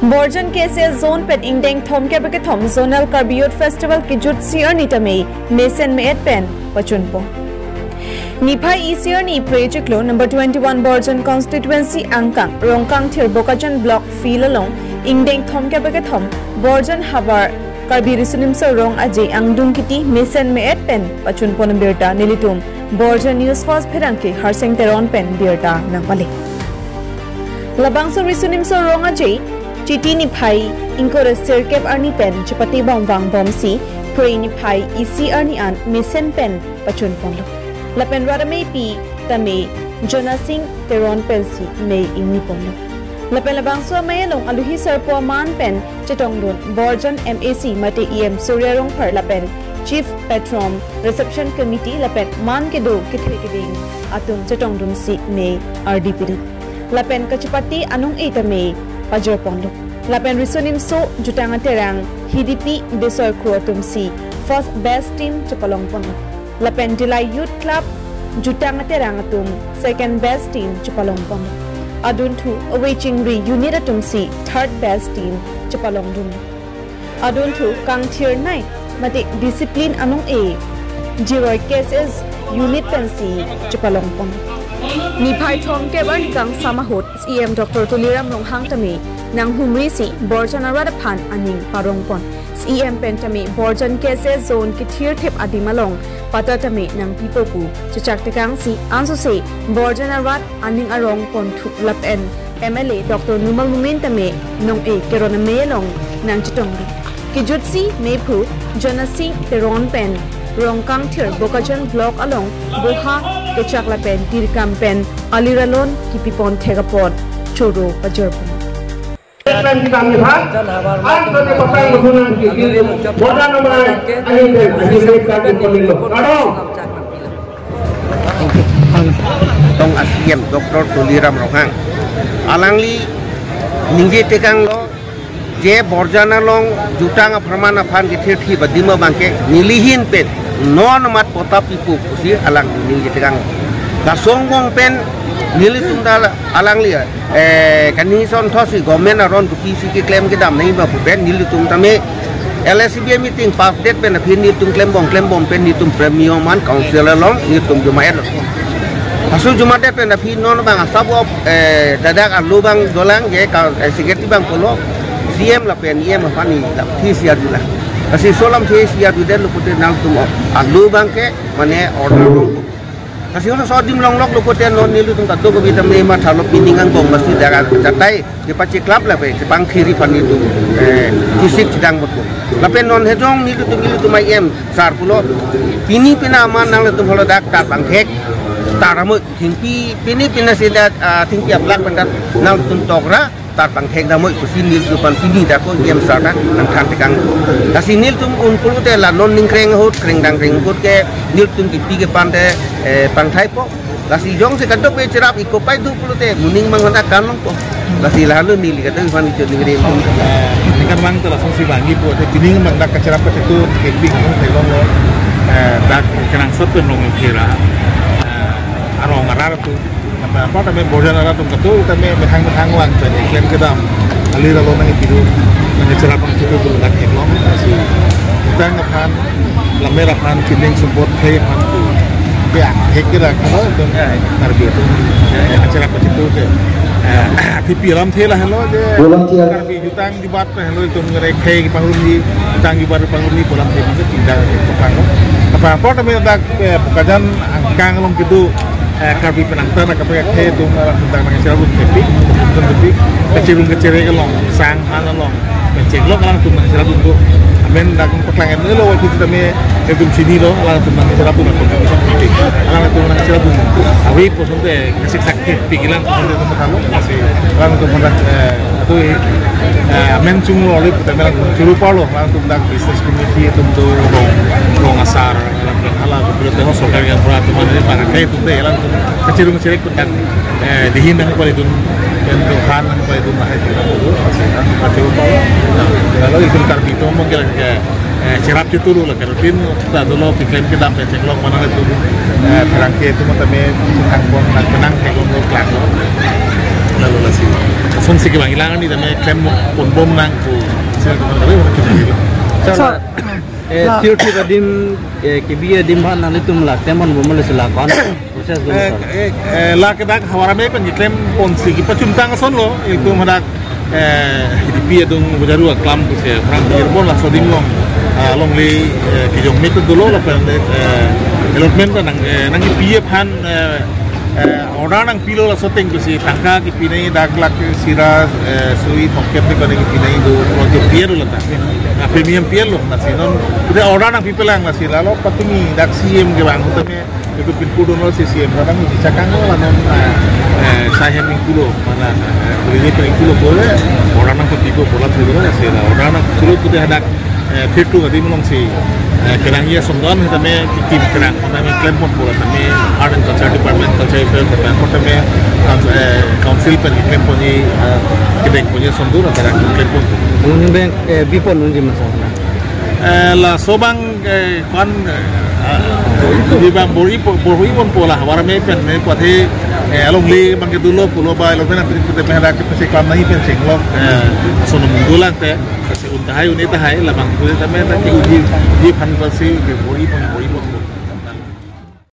Borjan KCS Zone Pet Indeng Thom ke beke thom Zonal Karbiot Festival ki jut siar ni tame Mason Meet Pen Pachunpo. Niphai Easier ni project lo number 21 Borjan constituency Angkang Rongkang Thir Bokajan block feel along Indeng Thom ke beke thom Borjan Habar Karbi Risunim sa rong aje angdung kiti Mason Meet Pen Pachunpo ng birta nilitum Borjan News Force Pherangke Harseng Teron Pen birta nang pali. Labang sa Risunim sa rong aje Chiti ni phai ingkor circap arni pen chapati bang bom si pray ni phai isi arni an misen pen pachun ponlo lapen radame pi tame Jonah Singh Teron pen si me ingni ponlo lapen labang so may long aluhi serpo man pen chetong don Borjan MAC mate EM Suryarong par lapen Chief Patron Reception Committee lapen man ke do kithe kiding atung chetong don si me RDP lapen kachapati anong itame Pajar Pondo. Lapen Risunim so jutang terang HDP Desor Kruatum si first best team Chapalong Pondo. Lapen Dilay Youth Club jutang terang atum second best team Chapalong Pondo. Adun tu awaiting re unit atum si third best team Chapalong Dum. Adun tu kang tier 9 mate discipline anong A Jiroy cases unit pensi Chapalong Pondo. Niphai Thom ke ban kang samahot EM Dr. Tuliram Longhang tami nang humri si Borjan Aradaphan aning parongpon EM pentami Borjan KCS Zone ki thir thep adimalong patatami nang pipopu chachak tekang si anso se Borjan Arad aning arong pon thuk lap en MLA Dr. Numal Mumin tami nong e kerona melong nang chitong ki jutsi mepu Jonah Singh Teron pen Rongkang Thir Bokajan block along Boha Kechakla pen Tirkam pen Aliralon Kipipon Thegapon Choro Pajarpon Tong asiem Dr. Tuliram Longhang alangli ninggi tekang lo je Borjana long jutang permana pan githir thi badima bangke nilihin pen non mat pota pipu si alang ninggi tekang kasonggong pen nili tundal alang li kani son thosi government aron PC ki claim ke dam nahi ba pen nili tum tame LSB meeting pass date pen phin ni tum claim bom pen ni tum premium man council long ni tum jumaet asu jumaet pen phin non bang asabo dadak alu bang dolang ge ka security bang polo CM la pen EM pani la thi sia dula kasi solam thi sia du den lu putin nal tum alu bang ke mane order long kasi ono so dim long lok lu putin non ni lu tum tadu ko bitam ni ma thalo piningan bong mesti daga catai di paci club la pe pang khiri pani tu fisik sidang betul la pen non hejong ni lu tum mai em sar pulo pini pina man nang lu tum holo dak ta bang hek taramu thingpi pini pina sida thingpi aplak pendat nang tum tokra tar bang hek damoy kusin nil tupan pini da ko em sarna nang khan tekang kasi nil tum un pulu te la non ning kreng hot kreng dang kreng hot ke nil tum ki pige pande pang thai po kasi jong se kadok pe cerap iko pai du pulu te muning mang handa kan long po kasi lalu nil ka tu fan itu ngri kan mang tu langsung si bangi po te pining mang dak cerap pe tu ke ping no te long lo dak kenang sot pen long kira arong arar tu apa tamay Borjan Aradaphan katu tamay behang wan tadi klaim kedam alira lo nang itu nang cerap ang itu tu dak eklong si utang apan lamera pan kining support pay pan tu ya hekira kalau tu tarbi tu acara apa itu tu tipi ram thela hello je tarbi utang di bat hello itu ngere khay pangurni utang di bat pangurni polam thela tu tidak pangno apa tamay dak kajan angkang long gitu karbi penangtan kapag kay tum tentang nang sirabun tepi kecirung long sang long penceglok lang tum nang sirabun tu amen dak paklangan lo waktu itu tami tum sini lo lang tum nang sirabun ko bisa tepi lang tum nang sirabun awi po sonte kasik sakit pigilan tum makalo kasi lang tum nang atu amen sung lo lip tami lang suru palo lang tum dak business committee tum tu long asar ala berarti hosok kaya berat tu mana para kaya tu deh lang kecirung pun dan dihindang pada itu dan Tuhan pada itu mahal itu pasti pasti kalau itu tarbi itu mungkin cerap itu dulu lah kalau tin kita dulu pikir kita pencet log mana itu terangke itu mata me tangkon tenang kalau mau kelang lalu lah sih sih kebangilangan di dalamnya klaim pun bom nang ku saya kemarin orang kita Tiurti kadim kibiya dimban nang itu melak teman bumel silakan proses dulu lah kedak hawarame pen klaim pon si pacum tang son lo itu madak hidup dong berjaru aklam tu saya orang Cirebon lah soding long li kijong meter dulu lah pen development nang hidup pan orang nang pilo lah soting tu si tangka kipinai daglak sirah sui tongket ni pada kipinai tu projek pier lah tak premium pier loh nasi non udah orang nang pipelang nasi lalu patungi dak CM ke bang utame itu pintu dono si CM orang di cakang lah non saya minggu mana ini minggu boleh orang nang petigo bola tu dulu nasi lah orang nang suruh tu dia ada fitu kadi melong si kerangnya sondon utame kim kerang utame klaim pun bola utame art and culture department culture affairs utame council pen klaim pun ni kedek punya sondur antara klaim pun Mungkin bank bipon mungkin masalah. La sobang kan di bang bori pun pola warame pen ne pati along li bangke dulu pulau ba lo pena pete pehada ke pese kam nahi pen senglok sono mundulang te kasi untahai unita hai la bang pute tame ta ki uji di pan pasi ke bori